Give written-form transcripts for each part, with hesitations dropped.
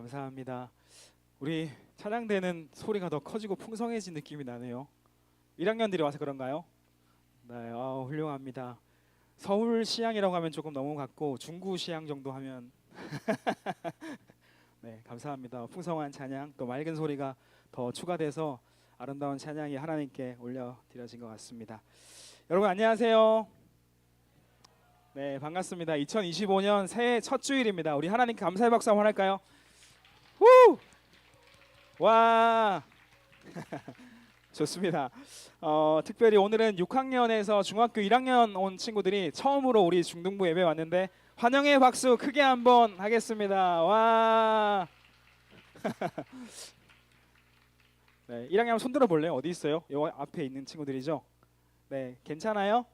감사합니다. 우리 찬양대는 소리가 더 커지고 풍성해진 느낌이 나네요. 1학년들이 와서 그런가요? 네, 훌륭합니다. 서울 시향이라고 하면 조금 너무 같고 중구 시향 정도 하면 네, 감사합니다. 풍성한 찬양 또 맑은 소리가 더 추가돼서 아름다운 찬양이 하나님께 올려드려진 것 같습니다. 여러분 안녕하세요. 네, 반갑습니다. 2025년 새해 첫 주일입니다. 우리 하나님께 감사의 박수 한번 할까요? 후! 와! 좋습니다. 특별히 오늘은 6학년에서 중학교 1학년 온 친구들이 처음으로 우리 중등부 예배 왔는데 환영의 박수 크게 한번 하겠습니다. 와! 네, 1학년 한번 손 들어 볼래요? 어디 있어요? 요 앞에 있는 친구들이죠? 네, 괜찮아요?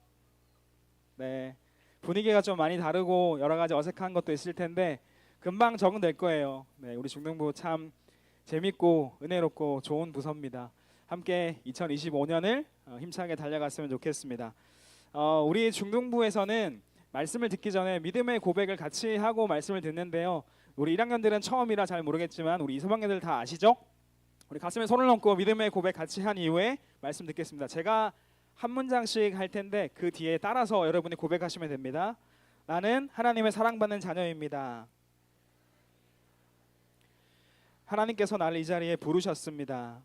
네. 분위기가 좀 많이 다르고 여러 가지 어색한 것도 있을 텐데 금방 적응될 거예요. 네, 우리 중등부 참 재밌고 은혜롭고 좋은 부서입니다. 함께 2025년을 힘차게 달려갔으면 좋겠습니다. 우리 중등부에서는 말씀을 듣기 전에 믿음의 고백을 같이 하고 말씀을 듣는데요. 우리 1학년들은 처음이라 잘 모르겠지만 우리 2, 3학년들 다 아시죠? 우리 가슴에 손을 얹고 믿음의 고백 같이 한 이후에 말씀 듣겠습니다. 제가 한 문장씩 할 텐데 그 뒤에 따라서 여러분이 고백하시면 됩니다. 나는 하나님의 사랑받는 자녀입니다. 하나님께서 나를 이 자리에 부르셨습니다.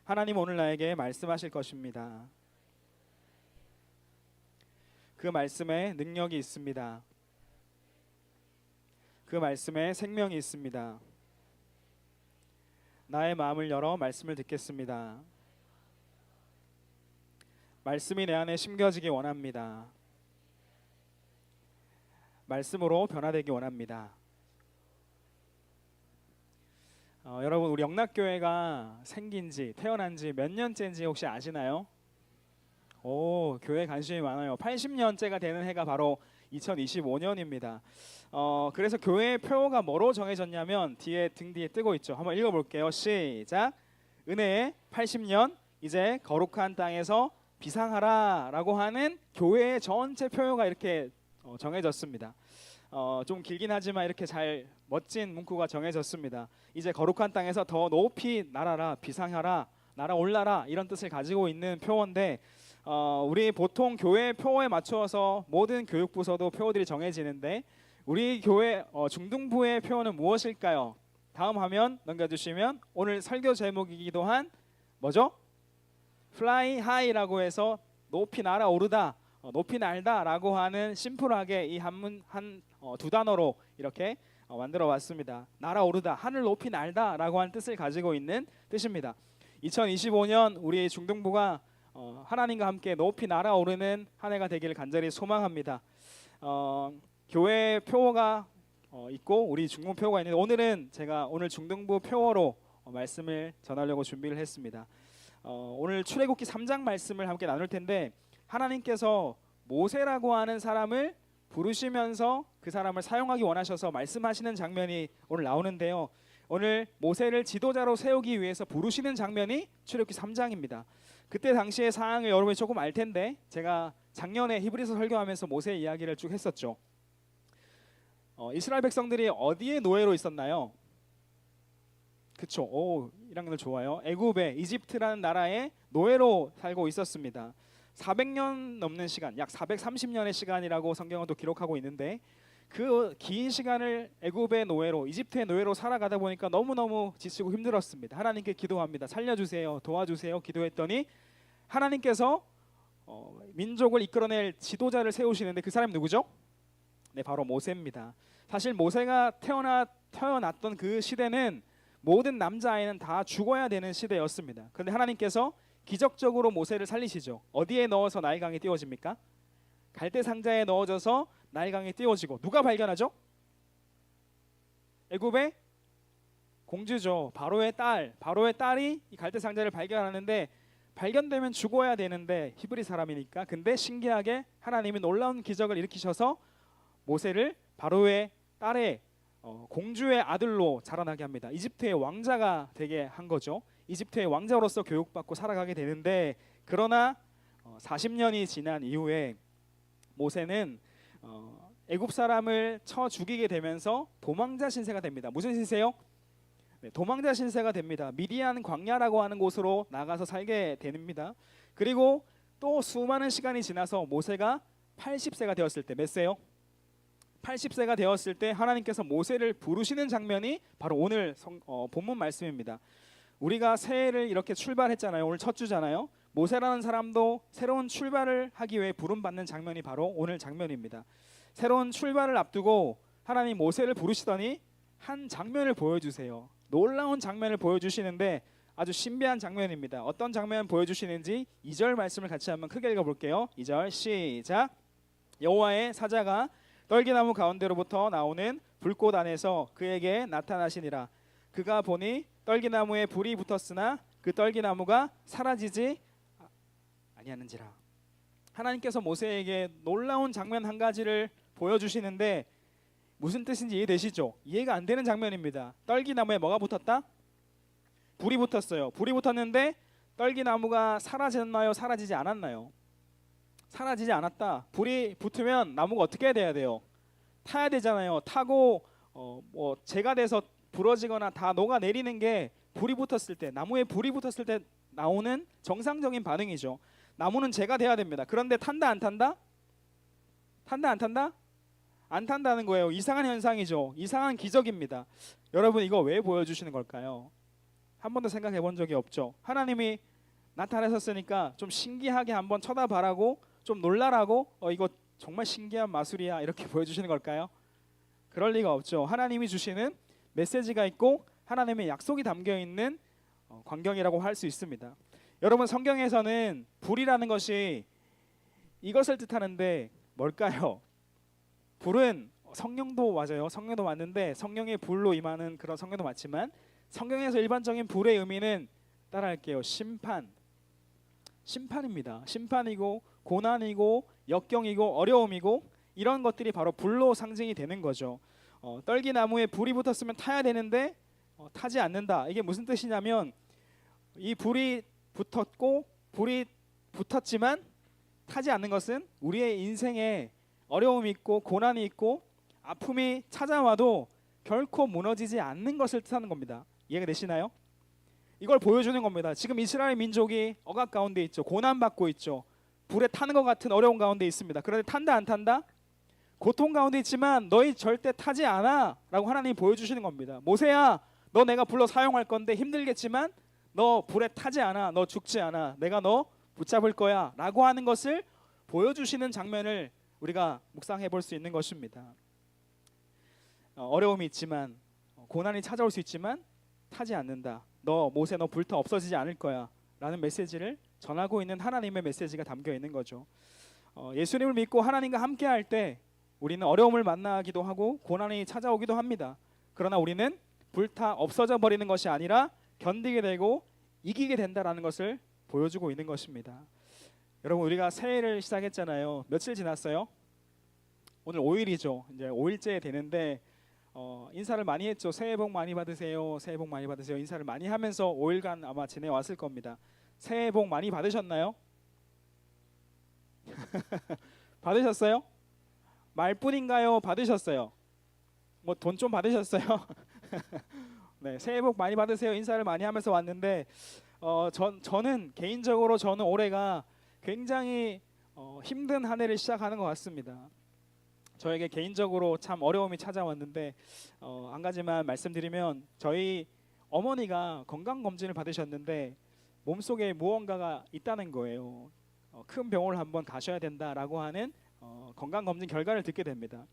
하나님 오늘 나에게 말씀하실 것입니다. 그 말씀에 능력이 있습니다. 그 말씀에 생명이 있습니다. 나의 마음을 열어 말씀을 듣겠습니다. 말씀이 내 안에 심겨지기 원합니다. 말씀으로 변화되기 원합니다. 여러분 우리 영락교회가 생긴 지 태어난 지 몇 년째인지 혹시 아시나요? 오, 교회 관심이 많아요. 80년째가 되는 해가 바로 2025년입니다. 그래서 교회의 표어가 뭐로 정해졌냐면 등 뒤에 뜨고 있죠. 한번 읽어볼게요. 시작. 은혜의 80년 이제 거룩한 땅에서 비상하라 라고 하는 교회의 전체 표어가 이렇게 정해졌습니다. 좀 길긴 하지만 이렇게 잘 멋진 문구가 정해졌습니다. 이제 거룩한 땅에서 더 높이 날아라, 비상하라, 날아올라라 이런 뜻을 가지고 있는 표어인데 우리 보통 교회 표어에 맞춰서 모든 교육부서도 표어들이 정해지는데 우리 교회 중등부의 표어는 무엇일까요? 다음 화면 넘겨주시면 오늘 설교 제목이기도 한 뭐죠? Fly High라고 해서 높이 날아오르다, 높이 날다라고 하는 심플하게 이 두 단어로 이렇게 만들어 왔습니다. 날아오르다, 하늘 높이 날다라고 하는 뜻을 가지고 있는 뜻입니다. 2025년 우리 중등부가 하나님과 함께 높이 날아오르는 한 해가 되기를 간절히 소망합니다. 교회 표어가 있고 우리 중등부 표어가 있는데 오늘은 제가 오늘 중등부 표어로 말씀을 전하려고 준비를 했습니다. 오늘 출애굽기 3장 말씀을 함께 나눌 텐데 하나님께서 모세라고 하는 사람을 부르시면서 그 사람을 사용하기 원하셔서 말씀하시는 장면이 오늘 나오는데요. 오늘 모세를 지도자로 세우기 위해서 부르시는 장면이 출애굽기 3장입니다. 그때 당시의 상황을 여러분이 조금 알 텐데 제가 작년에 히브리서 설교하면서 모세 이야기를 쭉 했었죠. 이스라엘 백성들이 어디에 노예로 있었나요? 그쵸? 오, 1학년들 좋아요. 애굽에 이집트라는 나라에 노예로 살고 있었습니다. 400년 넘는 시간, 약 430년의 시간이라고 성경은 또 기록하고 있는데 그 긴 시간을 애굽의 노예로, 이집트의 노예로 살아가다 보니까 너무너무 지치고 힘들었습니다. 하나님께 기도합니다. 살려주세요, 도와주세요 기도했더니 하나님께서 민족을 이끌어낼 지도자를 세우시는데 그 사람이 누구죠? 네, 바로 모세입니다. 사실 모세가 태어났던 그 시대는 모든 남자아이는 다 죽어야 되는 시대였습니다. 그런데 하나님께서 기적적으로 모세를 살리시죠. 어디에 넣어서 나일강에 띄워집니까? 갈대 상자에 넣어져서 나일강에 띄워지고 누가 발견하죠? 애굽의 공주죠. 바로의 딸이 이 갈대 상자를 발견하는데 발견되면 죽어야 되는데 히브리 사람이니까 근데 신기하게 하나님이 놀라운 기적을 일으키셔서 모세를 바로의 딸의 공주의 아들로 자라나게 합니다. 이집트의 왕자가 되게 한 거죠. 이집트의 왕자로서 교육받고 살아가게 되는데 그러나 40년이 지난 이후에 모세는 애굽 사람을 쳐 죽이게 되면서 도망자 신세가 됩니다. 무슨 신세요? 네, 도망자 신세가 됩니다. 미디안 광야라고 하는 곳으로 나가서 살게 됩니다. 그리고 또 수많은 시간이 지나서 모세가 80세가 되었을 때, 몇 세요? 80세가 되었을 때 하나님께서 모세를 부르시는 장면이 바로 오늘 본문 말씀입니다. 우리가 새해를 이렇게 출발했잖아요. 오늘 첫 주잖아요. 모세라는 사람도 새로운 출발을 하기 위해 부름받는 장면이 바로 오늘 장면입니다. 새로운 출발을 앞두고 하나님 모세를 부르시더니 한 장면을 보여주세요. 놀라운 장면을 보여주시는데 아주 신비한 장면입니다. 어떤 장면 보여주시는지 2절 말씀을 같이 한번 크게 읽어볼게요. 2절 시작. 여호와의 사자가 떨기나무 가운데로부터 나오는 불꽃 안에서 그에게 나타나시니라. 그가 보니 떨기나무에 불이 붙었으나 그 떨기나무가 사라지지 아니하는지라. 하나님께서 모세에게 놀라운 장면 한 가지를 보여주시는데 무슨 뜻인지 이해되시죠? 이해가 안 되는 장면입니다. 떨기나무에 뭐가 붙었다? 불이 붙었어요. 불이 붙었는데 떨기나무가 사라졌나요? 사라지지 않았나요? 사라지지 않았다. 불이 붙으면 나무가 어떻게 돼야 돼요? 타야 되잖아요. 타고 뭐 재가 돼서 부러지거나 다 녹아내리는 게 불이 붙었을 때, 나무에 불이 붙었을 때 나오는 정상적인 반응이죠. 나무는 재가 돼야 됩니다. 그런데 탄다 안 탄다? 탄다 안 탄다? 안 탄다는 거예요. 이상한 현상이죠. 이상한 기적입니다. 여러분 이거 왜 보여주시는 걸까요? 한 번도 생각해 본 적이 없죠. 하나님이 나타나셨으니까 좀 신기하게 한번 쳐다봐라고, 좀 놀라라고, 이거 정말 신기한 마술이야 이렇게 보여주시는 걸까요? 그럴 리가 없죠. 하나님이 주시는 메시지가 있고 하나님의 약속이 담겨 있는 광경이라고 할 수 있습니다. 여러분 성경에서는 불이라는 것이 이것을 뜻하는데 뭘까요? 불은 성령도 맞아요. 성령도 맞는데 성령의 불로 임하는 그런 성령도 맞지만 성경에서 일반적인 불의 의미는 따라할게요. 심판입니다. 심판이고 고난이고 역경이고 어려움이고 이런 것들이 바로 불로 상징이 되는 거죠. 떨기나무에 불이 붙었으면 타야 되는데 타지 않는다. 이게 무슨 뜻이냐면 이 불이 붙었고 불이 붙었지만 타지 않는 것은 우리의 인생에 어려움이 있고 고난이 있고 아픔이 찾아와도 결코 무너지지 않는 것을 뜻하는 겁니다. 이해가 되시나요? 이걸 보여주는 겁니다. 지금 이스라엘 민족이 억압 가운데 있죠. 고난받고 있죠. 불에 타는 것 같은 어려운 가운데 있습니다. 그런데 탄다 안 탄다? 고통 가운데 있지만 너희 절대 타지 않아 라고 하나님이 보여주시는 겁니다. 모세야 너 내가 불러 사용할 건데 힘들겠지만 너 불에 타지 않아. 너 죽지 않아. 내가 너 붙잡을 거야 라고 하는 것을 보여주시는 장면을 우리가 묵상해 볼 수 있는 것입니다. 어려움이 있지만 고난이 찾아올 수 있지만 타지 않는다. 너 모세 너 불타 없어지지 않을 거야 라는 메시지를 전하고 있는 하나님의 메시지가 담겨 있는 거죠. 예수님을 믿고 하나님과 함께 할 때 우리는 어려움을 만나기도 하고 고난이 찾아오기도 합니다. 그러나 우리는 불타 없어져 버리는 것이 아니라 견디게 되고 이기게 된다라는 것을 보여주고 있는 것입니다. 여러분 우리가 새해를 시작했잖아요. 며칠 지났어요? 오늘 5일이죠. 이제 5일째 되는데 인사를 많이 했죠. 새해 복 많이 받으세요. 새해 복 많이 받으세요. 인사를 많이 하면서 5일간 아마 지내왔을 겁니다. 새해 복 많이 받으셨나요? 받으셨어요? 말뿐인가요? 받으셨어요? 뭐 돈 좀 받으셨어요? 네, 새해 복 많이 받으세요. 인사를 많이 하면서 왔는데 저는 개인적으로 저는 올해가 굉장히 힘든 한 해를 시작하는 것 같습니다. 저에게 개인적으로 참 어려움이 찾아왔는데 한 가지만 말씀드리면 저희 어머니가 건강검진을 받으셨는데 몸속에 무언가가 있다는 거예요. 큰 병원을 한번 가셔야 된다라고 하는 건강검진 결과를 듣게 됩니다.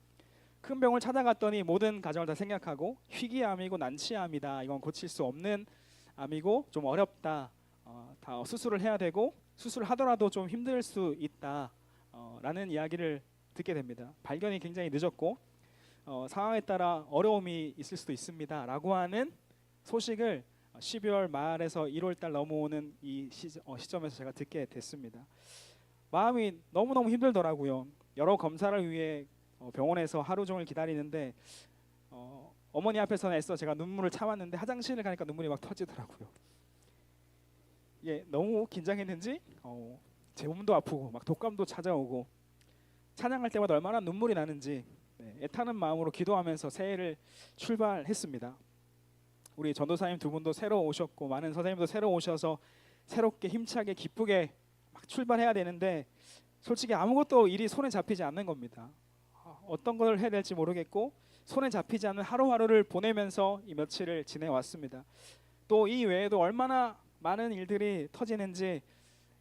큰 병을 찾아갔더니 모든 가정을 다 생략하고 희귀암이고 난치암이다. 이건 고칠 수 없는 암이고 좀 어렵다. 다 수술을 해야 되고 수술하더라도 좀 힘들 수 있다. 라는 이야기를 듣게 됩니다. 발견이 굉장히 늦었고 상황에 따라 어려움이 있을 수도 있습니다. 라고 하는 소식을 12월 말에서 1월 달 넘어오는 이 시점에서 제가 듣게 됐습니다. 마음이 너무너무 힘들더라고요. 여러 검사를 위해 병원에서 하루 종일 기다리는데 어머니 앞에서는 애써 제가 눈물을 참았는데 화장실을 가니까 눈물이 막 터지더라고요. 예, 너무 긴장했는지 제 몸도 아프고 막 독감도 찾아오고 찬양할 때마다 얼마나 눈물이 나는지 애타는 마음으로 기도하면서 새해를 출발했습니다. 우리 전도사님 두 분도 새로 오셨고 많은 선생님도 새로 오셔서 새롭게 힘차게 기쁘게 막 출발해야 되는데 솔직히 아무것도 일이 손에 잡히지 않는 겁니다. 어떤 걸 해야 될지 모르겠고 손에 잡히지 않는 하루하루를 보내면서 이 며칠을 지내왔습니다. 또 이 외에도 얼마나 많은 일들이 터지는지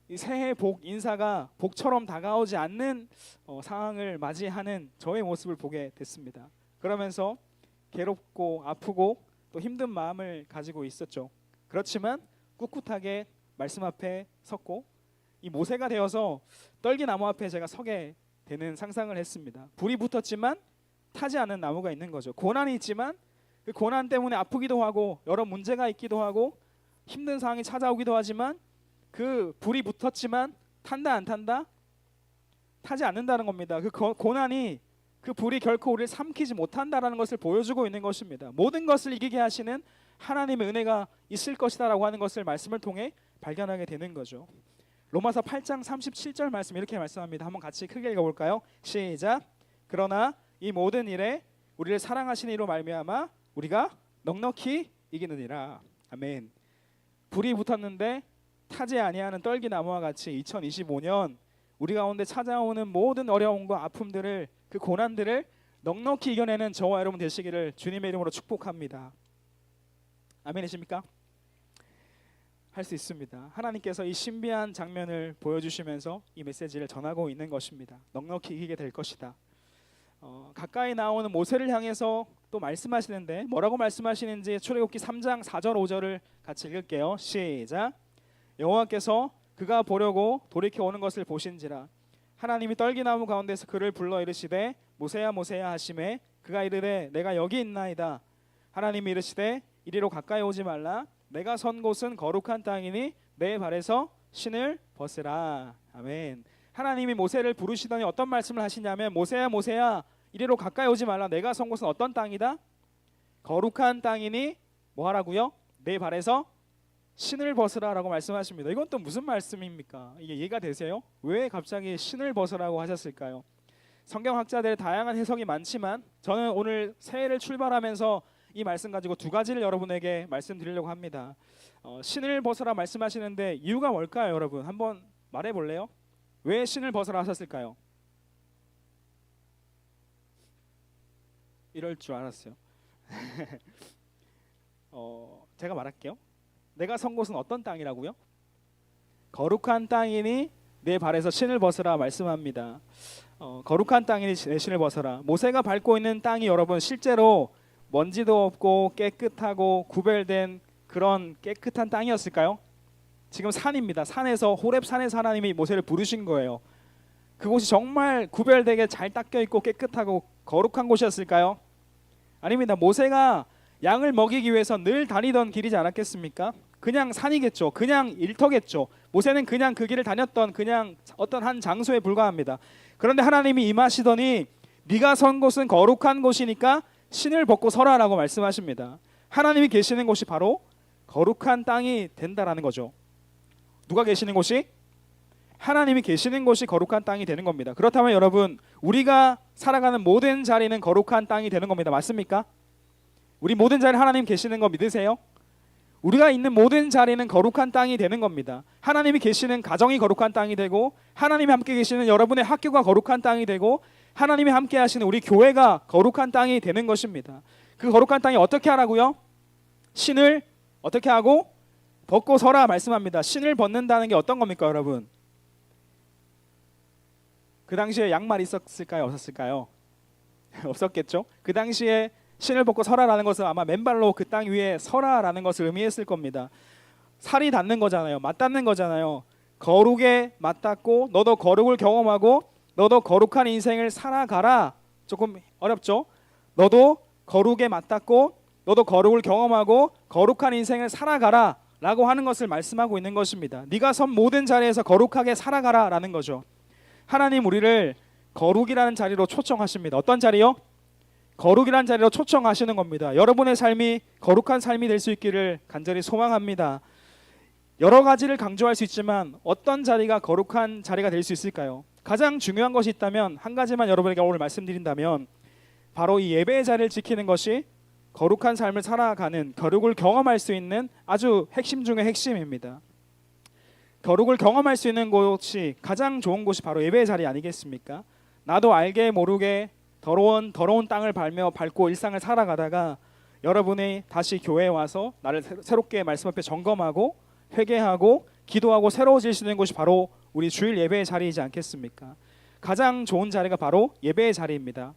이 새해 복 인사가 복처럼 다가오지 않는 상황을 맞이하는 저의 모습을 보게 됐습니다. 그러면서 괴롭고 아프고 또 힘든 마음을 가지고 있었죠. 그렇지만 꿋꿋하게 말씀 앞에 섰고 이 모세가 되어서 떨기나무 앞에 제가 서게 되는 상상을 했습니다. 불이 붙었지만 타지 않는 나무가 있는 거죠. 고난이 있지만 그 고난 때문에 아프기도 하고 여러 문제가 있기도 하고 힘든 상황이 찾아오기도 하지만 그 불이 붙었지만 탄다 안 탄다? 타지 않는다는 겁니다. 그 고난이 그 불이 결코 우리를 삼키지 못한다라는 것을 보여주고 있는 것입니다. 모든 것을 이기게 하시는 하나님의 은혜가 있을 것이다라고 하는 것을 말씀을 통해 발견하게 되는 거죠. 로마서 8장 37절 말씀 이렇게 말씀합니다. 한번 같이 크게 읽어볼까요? 시작. 그러나 이 모든 일에 우리를 사랑하시는 이로 말미암아 우리가 넉넉히 이기느니라. 아멘. 불이 붙었는데 타지 아니하는 떨기나무와 같이 2025년 우리 가운데 찾아오는 모든 어려움과 아픔들을 그 고난들을 넉넉히 이겨내는 저와 여러분 되시기를 주님의 이름으로 축복합니다. 아멘이십니까? 할 수 있습니다. 하나님께서 이 신비한 장면을 보여주시면서 이 메시지를 전하고 있는 것입니다. 넉넉히 이기게 될 것이다. 가까이 나오는 모세를 향해서 또 말씀하시는데 뭐라고 말씀하시는지 출애굽기 3장 4절 5절을 같이 읽을게요. 시작. 여호와께서 그가 보려고 돌이켜 오는 것을 보신지라 하나님이 떨기나무 가운데서 그를 불러 이르시되 모세야 모세야 하시매 그가 이르되 내가 여기 있나이다. 하나님이 이르시되 이리로 가까이 오지 말라. 내가 선 곳은 거룩한 땅이니 내 발에서 신을 벗으라. 아멘. 하나님이 모세를 부르시더니 어떤 말씀을 하시냐면 모세야 모세야 이리로 가까이 오지 말라. 내가 선 곳은 어떤 땅이다? 거룩한 땅이니 뭐 하라고요? 내 발에서 신을 벗으라 라고 말씀하십니다. 이건 또 무슨 말씀입니까? 이게 이해가 되세요? 왜 갑자기 신을 벗으라고 하셨을까요? 성경학자들의 다양한 해석이 많지만 저는 오늘 새해를 출발하면서 이 말씀 가지고 두 가지를 여러분에게 말씀드리려고 합니다. 신을 벗으라 말씀하시는데 이유가 뭘까요, 여러분? 한번 말해볼래요? 왜 신을 벗으라 하셨을까요? 이럴 줄 알았어요. 제가 말할게요. 내가 선 곳은 어떤 땅이라고요? 거룩한 땅이니 내 발에서 신을 벗으라 말씀합니다. 거룩한 땅이니 내 신을 벗어라. 모세가 밟고 있는 땅이 여러분 실제로 먼지도 없고 깨끗하고 구별된 그런 깨끗한 땅이었을까요? 지금 산입니다. 산에서 호렙산에서 하나님이 모세를 부르신 거예요. 그곳이 정말 구별되게 잘 닦여 있고 깨끗하고 거룩한 곳이었을까요? 아닙니다. 모세가 양을 먹이기 위해서 늘 다니던 길이지 않았겠습니까? 그냥 산이겠죠. 그냥 일터겠죠. 모세는 그냥 그 길을 다녔던 그냥 어떤 한 장소에 불과합니다. 그런데 하나님이 임하시더니 네가 선 곳은 거룩한 곳이니까 신을 벗고 서라라고 말씀하십니다. 하나님이 계시는 곳이 바로 거룩한 땅이 된다라는 거죠. 누가 계시는 곳이? 하나님이 계시는 곳이 거룩한 땅이 되는 겁니다. 그렇다면 여러분 우리가 살아가는 모든 자리는 거룩한 땅이 되는 겁니다. 맞습니까? 우리 모든 자리 하나님 계시는 거 믿으세요? 우리가 있는 모든 자리는 거룩한 땅이 되는 겁니다. 하나님이 계시는 가정이 거룩한 땅이 되고 하나님이 함께 계시는 여러분의 학교가 거룩한 땅이 되고 하나님이 함께 하시는 우리 교회가 거룩한 땅이 되는 것입니다. 그 거룩한 땅이 어떻게 하라고요? 신을 어떻게 하고? 벗고 서라 말씀합니다. 신을 벗는다는 게 어떤 겁니까 여러분? 그 당시에 양말 있었을까요? 없었을까요? 없었겠죠. 그 당시에 신을 벗고 서라라는 것은 아마 맨발로 그 땅 위에 서라라는 것을 의미했을 겁니다. 살이 닿는 거잖아요. 맞닿는 거잖아요. 거룩에 맞닿고 너도 거룩을 경험하고 너도 거룩한 인생을 살아가라. 조금 어렵죠? 너도 거룩에 맞닿고 너도 거룩을 경험하고 거룩한 인생을 살아가라 라고 하는 것을 말씀하고 있는 것입니다. 네가 선 모든 자리에서 거룩하게 살아가라 라는 거죠. 하나님 우리를 거룩이라는 자리로 초청하십니다. 어떤 자리요? 거룩이라는 자리로 초청하시는 겁니다. 여러분의 삶이 거룩한 삶이 될 수 있기를 간절히 소망합니다. 여러 가지를 강조할 수 있지만 어떤 자리가 거룩한 자리가 될 수 있을까요? 가장 중요한 것이 있다면 한 가지만 여러분에게 오늘 말씀드린다면 바로 이 예배의 자리를 지키는 것이 거룩한 삶을 살아가는, 거룩을 경험할 수 있는 아주 핵심 중의 핵심입니다. 거룩을 경험할 수 있는 곳이, 가장 좋은 곳이 바로 예배의 자리 아니겠습니까? 나도 알게 모르게 더러운 땅을 밟고 일상을 살아가다가 여러분이 다시 교회에 와서 나를 새롭게 말씀 앞에 점검하고 회개하고 기도하고 새로워질 수 있는 곳이 바로 우리 주일 예배의 자리이지 않겠습니까? 가장 좋은 자리가 바로 예배의 자리입니다.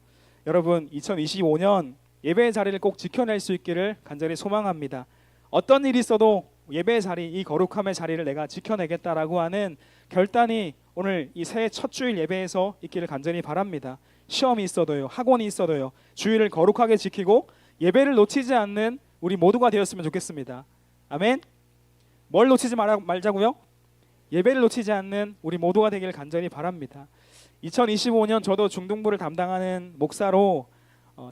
여러분, 2025년 예배의 자리를 꼭 지켜낼 수 있기를 간절히 소망합니다. 어떤 일이 있어도 예배의 자리, 이 거룩함의 자리를 내가 지켜내겠다라고 하는 결단이 오늘 이 새해 첫 주일 예배에서 있기를 간절히 바랍니다. 시험이 있어도요, 학원이 있어도요, 주일을 거룩하게 지키고 예배를 놓치지 않는 우리 모두가 되었으면 좋겠습니다. 아멘. 뭘 놓치지 말자고요? 예배를 놓치지 않는 우리 모두가 되기를 간절히 바랍니다. 2025년 저도 중등부를 담당하는 목사로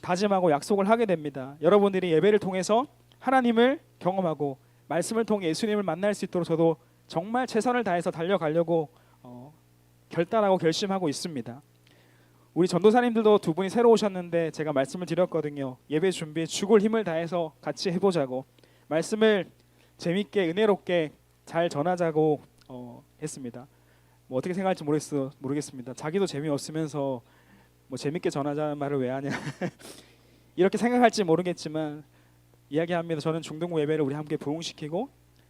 다짐하고 약속을 하게 됩니다. 여러분들이 예배를 통해서 하나님을 경험하고 말씀을 통해 예수님을 만날 수 있도록 저도 정말 최선을 다해서 달려가려고 결단하고 결심하고 있습니다. 우리 전도사님들도 두 분이 새로 오셨는데 제가 말씀을 드렸거든요. 예배 준비에 죽을 힘을 다해서 같이 해보자고, 말씀을 재밌게 은혜롭게 잘 전하자고 했습니다. 뭐 어떻게 생각할지 모르겠습니다. 자기도 재미없으면서 뭐 재밌게 전하자는 말을 왜 하냐 이렇게 생각할지 모르겠지만 이야기합니다. 저는 중등부 예배를 우리 함께 부흥시키고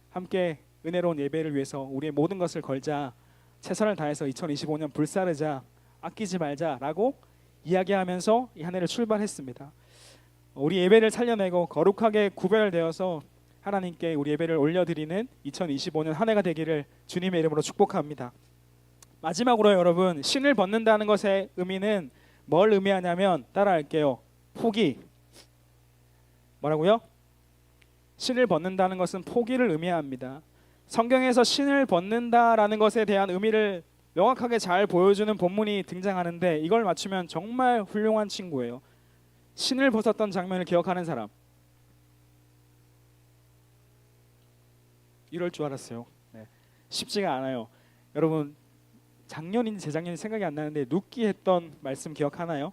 함께 은혜로운 예배를 위해서 우리의 모든 것을 걸자, 최선을 다해서 2025년 불사르자, 아끼지 말자라고 이야기하면서 이 한 해를 출발했습니다. 우리 예배를 살려내고 거룩하게 구별되어서 하나님께 우리 예배를 올려드리는 2025년 한 해가 되기를 주님의 이름으로 축복합니다. 마지막으로 여러분, 신을 벗는다는 것의 의미는 뭘 의미하냐면, 따라할게요. 포기. 뭐라고요? 신을 벗는다는 것은 포기를 의미합니다. 성경에서 신을 벗는다라는 것에 대한 의미를 명확하게 잘 보여주는 본문이 등장하는데, 이걸 맞추면 정말 훌륭한 친구예요. 신을 벗었던 장면을 기억하는 사람? 이럴 줄 알았어요. 네. 쉽지가 않아요. 여러분, 작년인지 재작년인지 생각이 안 나는데 룻기 했던 말씀 기억하나요?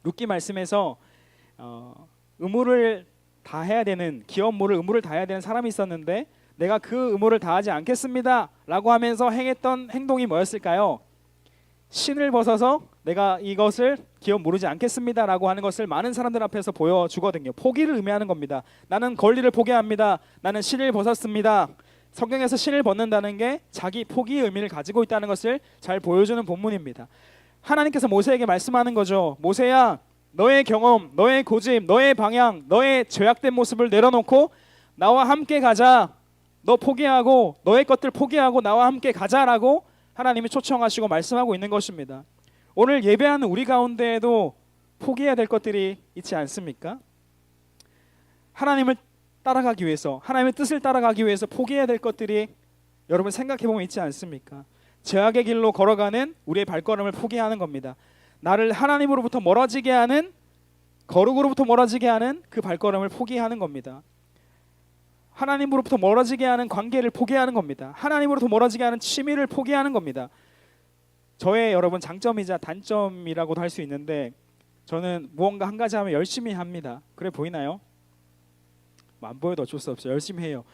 룻기 말씀에서 의무를 다해야 되는, 기업물을 의무를 다해야 되는 사람이 있었는데 내가 그 의무를 다하지 않겠습니다 라고 하면서 행했던 행동이 뭐였을까요? 신을 벗어서 내가 이것을 기업 모르지 않겠습니다 라고 하는 것을 많은 사람들 앞에서 보여주거든요. 포기를 의미하는 겁니다. 나는 권리를 포기합니다. 나는 신을 벗었습니다. 성경에서 신을 벗는다는 게 자기 포기의 의미를 가지고 있다는 것을 잘 보여주는 본문입니다. 하나님께서 모세에게 말씀하는 거죠. 모세야, 너의 경험, 너의 고집, 너의 방향, 너의 죄악된 모습을 내려놓고 나와 함께 가자. 너 포기하고 너의 것들 포기하고 나와 함께 가자라고 하나님이 초청하시고 말씀하고 있는 것입니다. 오늘 예배하는 우리 가운데에도 포기해야 될 것들이 있지 않습니까? 하나님을 따라가기 위해서, 하나님의 뜻을 따라가기 위해서 포기해야 될 것들이 여러분 생각해보면 있지 않습니까? 죄악의 길로 걸어가는 우리의 발걸음을 포기하는 겁니다. 나를 하나님으로부터 멀어지게 하는, 거룩으로부터 멀어지게 하는 그 발걸음을 포기하는 겁니다. 하나님으로부터 멀어지게 하는 관계를 포기하는 겁니다. 하나님으로부터 멀어지게 하는 취미를 포기하는 겁니다. 저의 여러분 장점이자 단점이라고도 할 수 있는데, 저는 무언가 한 가지 하면 열심히 합니다. 그래 보이나요? 안 보여도 어쩔 수 없어요. 열심히 해요.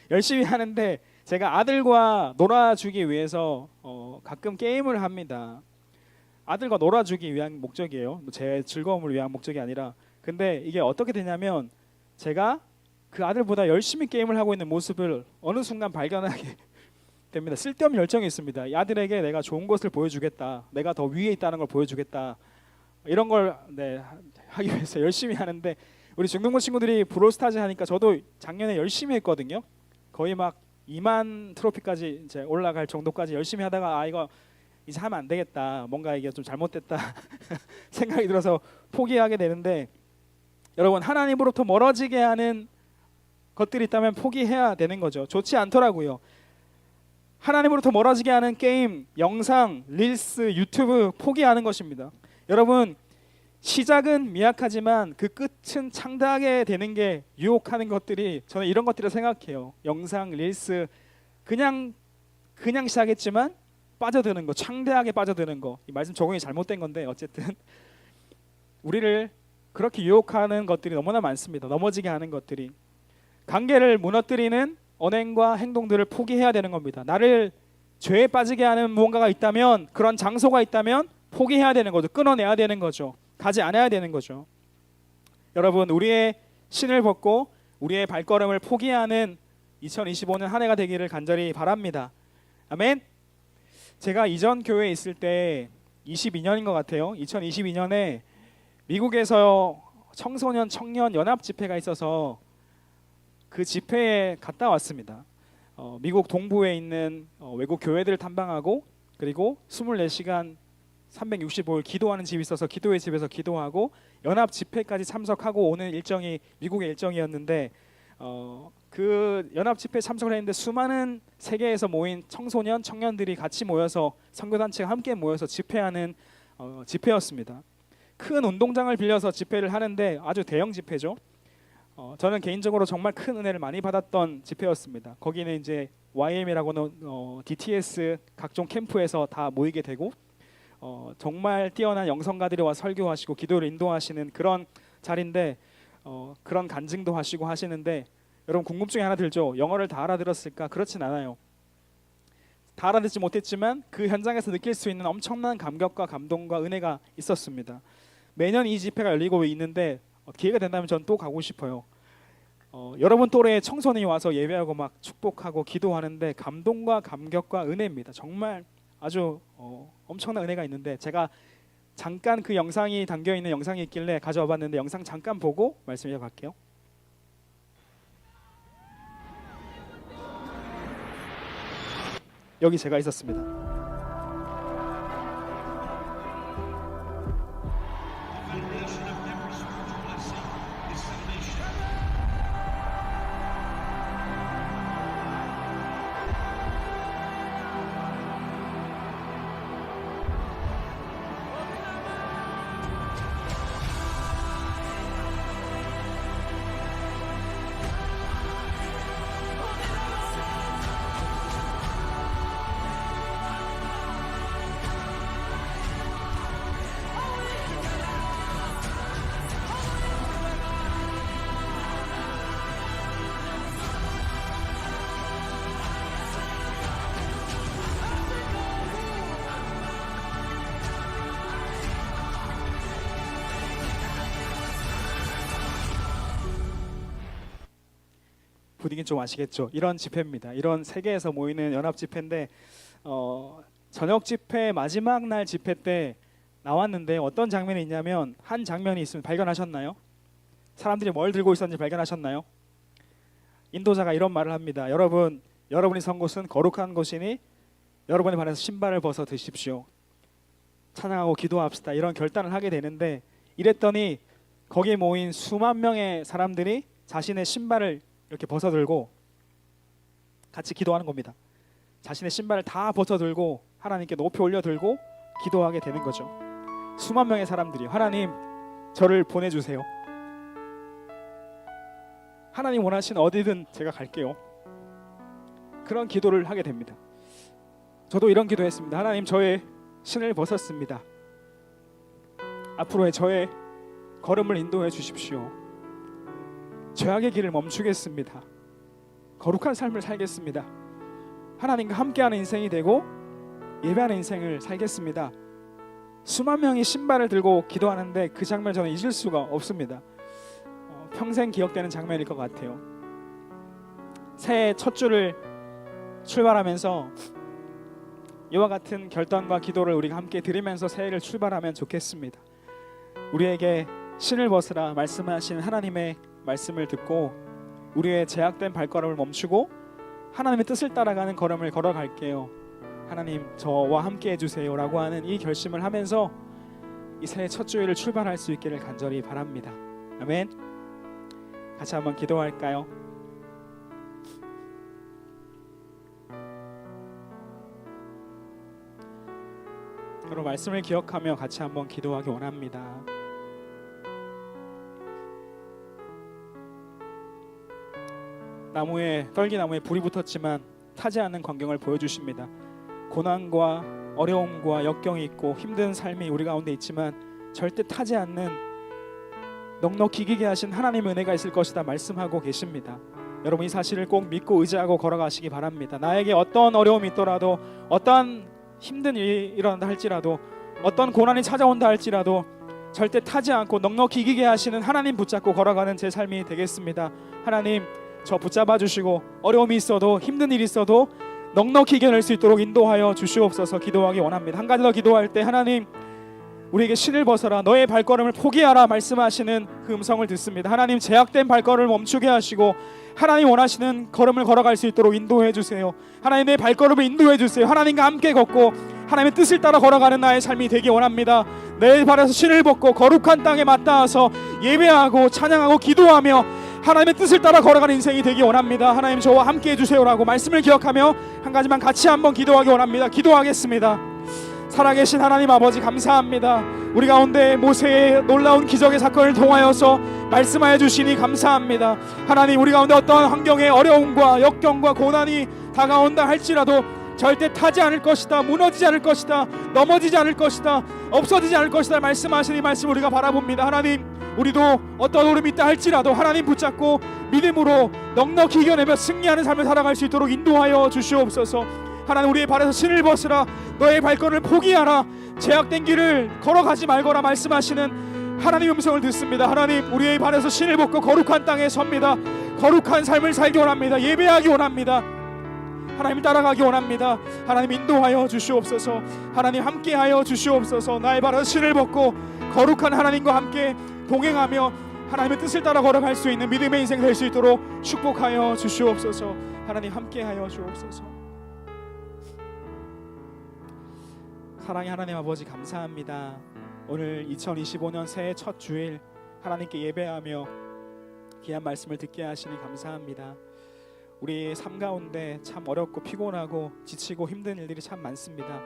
열심히 하는데 제가 아들과 놀아주기 위해서 가끔 게임을 합니다. 아들과 놀아주기 위한 목적이에요. 제 즐거움을 위한 목적이 아니라. 근데 이게 어떻게 되냐면, 제가 그 아들보다 열심히 게임을 하고 있는 모습을 어느 순간 발견하게 됩니다. 쓸데없는 열정이 있습니다. 이 아들에게 내가 좋은 것을 보여주겠다, 내가 더 위에 있다는 걸 보여주겠다, 이런 걸 하기 위해서 열심히 하는데, 우리 중등부 친구들이 브롤스타즈 하니까 저도 작년에 열심히 했거든요. 거의 막 2만 트로피까지 이제 올라갈 정도까지 열심히 하다가 이거 이제 하면 안 되겠다, 뭔가 이게 좀 잘못됐다 생각이 들어서 포기하게 되는데, 여러분 하나님으로부터 멀어지게 하는 것들이 있다면 포기해야 되는 거죠. 좋지 않더라고요. 하나님으로부터 멀어지게 하는 게임, 영상, 릴스, 유튜브 포기하는 것입니다. 여러분, 시작은 미약하지만 그 끝은 창대하게 되는 게 유혹하는 것들이, 저는 이런 것들을 생각해요. 영상, 릴스, 그냥 시작했지만 빠져드는 거, 창대하게 빠져드는 거. 이 말씀 적용이 잘못된 건데 어쨌든 우리를 그렇게 유혹하는 것들이 너무나 많습니다. 넘어지게 하는 것들이. 관계를 무너뜨리는 언행과 행동들을 포기해야 되는 겁니다. 나를 죄에 빠지게 하는 무언가가 있다면, 그런 장소가 있다면 포기해야 되는 거죠. 끊어내야 되는 거죠. 가지 않아야 되는 거죠. 여러분, 우리의 신을 벗고 우리의 발걸음을 포기하는 2025년 한 해가 되기를 간절히 바랍니다. 아멘. 제가 이전 교회에 있을 때 22년인 것 같아요. 2022년에 미국에서 청소년 청년 연합 집회가 있어서 그 집회에 갔다 왔습니다. 미국 동부에 있는 외국 교회들을 탐방하고, 그리고 24시간 365일 기도하는 집이 있어서 기도의 집에서 기도하고 연합 집회까지 참석하고 오는 일정이 미국의 일정이었는데, 그 연합 집회에 참석을 했는데 수많은 세계에서 모인 청소년 청년들이 같이 모여서 선교단체가 함께 모여서 집회하는 집회였습니다. 큰 운동장을 빌려서 집회를 하는데 아주 대형 집회죠. 저는 개인적으로 정말 큰 은혜를 많이 받았던 집회였습니다. 거기는 이제 YM이라고는 DTS 각종 캠프에서 다 모이게 되고, 정말 뛰어난 영성가들이 와 설교하시고 기도를 인도하시는 그런 자리인데, 그런 간증도 하시고 하시는데, 여러분 궁금증이 하나 들죠? 영어를 다 알아들었을까? 그렇진 않아요. 다 알아듣지 못했지만 그 현장에서 느낄 수 있는 엄청난 감격과 감동과 은혜가 있었습니다. 매년 이 집회가 열리고 있는데 기회가 된다면 전 또 가고 싶어요. 여러분 또래의 청소년이 와서 예배하고 막 축복하고 기도하는데 감동과 감격과 은혜입니다. 정말 아주 엄청난 은혜가 있는데, 제가 잠깐 그 영상이 담겨있는 영상이 있길래 가져와 봤는데 영상 잠깐 보고 말씀 이어갈게요. 여기 제가 있었습니다. 분위기 좀 아시겠죠? 이런 집회입니다. 이런 세계에서 모이는 연합 집회인데, 저녁 집회 마지막 날 집회 때 나왔는데 어떤 장면이 있냐면, 한 장면이 있으면 발견하셨나요? 사람들이 뭘 들고 있었는지 발견하셨나요? 인도자가 이런 말을 합니다. 여러분이 선 곳은 거룩한 곳이니 여러분에 반해서 신발을 벗어 드십시오. 찬양하고 기도합시다. 이런 결단을 하게 되는데, 이랬더니 거기에 모인 수만 명의 사람들이 자신의 신발을 이렇게 벗어들고 같이 기도하는 겁니다. 자신의 신발을 다 벗어들고 하나님께 높이 올려들고 기도하게 되는 거죠. 수만 명의 사람들이 하나님 저를 보내주세요. 하나님 원하시는 어디든 제가 갈게요. 그런 기도를 하게 됩니다. 저도 이런 기도했습니다. 하나님 저의 신을 벗었습니다. 앞으로의 저의 걸음을 인도해 주십시오. 죄악의 길을 멈추겠습니다. 거룩한 삶을 살겠습니다. 하나님과 함께하는 인생이 되고 예배하는 인생을 살겠습니다. 수만 명이 신발을 들고 기도하는데 그 장면 저는 잊을 수가 없습니다. 평생 기억되는 장면일 것 같아요. 새해 첫 주를 출발하면서 이와 같은 결단과 기도를 우리가 함께 드리면서 새해를 출발하면 좋겠습니다. 우리에게 신을 벗으라 말씀하신 하나님의 말씀을 듣고 우리의 제약된 발걸음을 멈추고 하나님의 뜻을 따라가는 걸음을 걸어갈게요. 하나님 저와 함께 해주세요 라고 하는 이 결심을 하면서 이 새해 첫 주일을 출발할 수 있기를 간절히 바랍니다. 아멘. 같이 한번 기도할까요? 여러분 말씀을 기억하며 같이 한번 기도하기 원합니다. 떨기나무에 불이 붙었지만 타지 않는 광경을 보여주십니다. 고난과 어려움과 역경이 있고 힘든 삶이 우리 가운데 있지만 절대 타지 않는 넉넉히 이기게 하신 하나님의 은혜가 있을 것이다 말씀하고 계십니다. 여러분 이 사실을 꼭 믿고 의지하고 걸어가시기 바랍니다. 나에게 어떤 어려움이 있더라도, 어떠한 힘든 일이 일어난다 할지라도, 어떤 고난이 찾아온다 할지라도 절대 타지 않고 넉넉히 이기게 하시는 하나님 붙잡고 걸어가는 제 삶이 되겠습니다. 하나님 저 붙잡아 주시고 어려움이 있어도, 힘든 일이 있어도 넉넉히 이겨낼 수 있도록 인도하여 주시옵소서. 기도하기 원합니다. 한 가지 더 기도할 때 하나님 우리에게 신을 벗어라, 너의 발걸음을 포기하라 말씀하시는 그 음성을 듣습니다. 하나님 제약된 발걸음을 멈추게 하시고 하나님 원하시는 걸음을 걸어갈 수 있도록 인도해 주세요. 하나님 내 발걸음을 인도해 주세요. 하나님과 함께 걷고 하나님의 뜻을 따라 걸어가는 나의 삶이 되기 원합니다. 내 발에서 신을 벗고 거룩한 땅에 맞닿아서 예배하고 찬양하고 기도하며 하나님의 뜻을 따라 걸어가는 인생이 되기 원합니다. 하나님 저와 함께 해주세요라고 말씀을 기억하며 한 가지만 같이 한번 기도하기 원합니다. 기도하겠습니다. 살아계신 하나님 아버지 감사합니다. 우리 가운데 모세의 놀라운 기적의 사건을 통하여서 말씀하여 주시니 감사합니다. 하나님 우리 가운데 어떠한 환경의 어려움과 역경과 고난이 다가온다 할지라도 절대 타지 않을 것이다, 무너지지 않을 것이다, 넘어지지 않을 것이다, 없어지지 않을 것이다 말씀하시니 말씀 우리가 바라봅니다. 하나님 우리도 어떤 어려움이 있다 할지라도 하나님 붙잡고 믿음으로 넉넉히 이겨내며 승리하는 삶을 살아갈 수 있도록 인도하여 주시옵소서. 하나님 우리의 발에서 신을 벗으라, 너의 발걸음을 포기하라, 제약된 길을 걸어가지 말거라 말씀하시는 하나님 음성을 듣습니다. 하나님 우리의 발에서 신을 벗고 거룩한 땅에 섭니다. 거룩한 삶을 살기 원합니다. 예배하기 원합니다. 하나님 따라가기 원합니다. 하나님 인도하여 주시옵소서. 하나님 함께하여 주시옵소서. 나의 발에서 신을 벗고 거룩한 하나님과 함께 동행하며 하나님의 뜻을 따라 걸어갈 수 있는 믿음의 인생 될 수 있도록 축복하여 주시옵소서. 하나님 함께하여 주옵소서. 사랑의 하나님 아버지 감사합니다. 오늘 2025년 새해 첫 주일 하나님께 예배하며 귀한 말씀을 듣게 하시니 감사합니다. 우리 삶 가운데 참 어렵고 피곤하고 지치고 힘든 일들이 참 많습니다.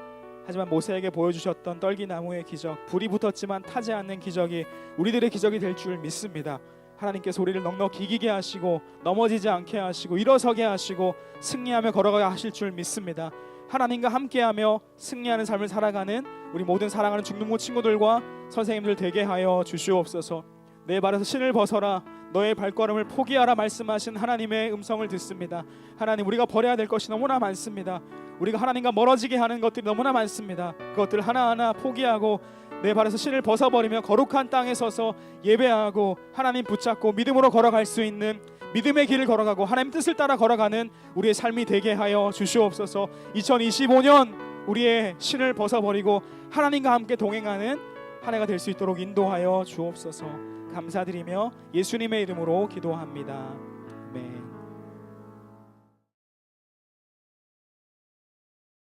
하지만 모세에게 보여주셨던 떨기나무의 기적, 불이 붙었지만 타지 않는 기적이 우리들의 기적이 될 줄 믿습니다. 하나님께서 우리를 넉넉히 이기게 하시고 넘어지지 않게 하시고 일어서게 하시고 승리하며 걸어가게 하실 줄 믿습니다. 하나님과 함께하며 승리하는 삶을 살아가는 우리 모든 사랑하는 중등부 친구들과 선생님들 되게 하여 주시옵소서. 내 발에서 신을 벗어라, 너의 발걸음을 포기하라 말씀하신 하나님의 음성을 듣습니다. 하나님 우리가 버려야 될 것이 너무나 많습니다. 우리가 하나님과 멀어지게 하는 것들이 너무나 많습니다. 그것들 하나하나 포기하고 내 발에서 신을 벗어버리며 거룩한 땅에 서서 예배하고 하나님 붙잡고 믿음으로 걸어갈 수 있는 믿음의 길을 걸어가고 하나님 뜻을 따라 걸어가는 우리의 삶이 되게 하여 주시옵소서. 2025년 우리의 신을 벗어버리고 하나님과 함께 동행하는 한 해가 될 수 있도록 인도하여 주옵소서. 감사드리며 예수님의 이름으로 기도합니다. 아멘.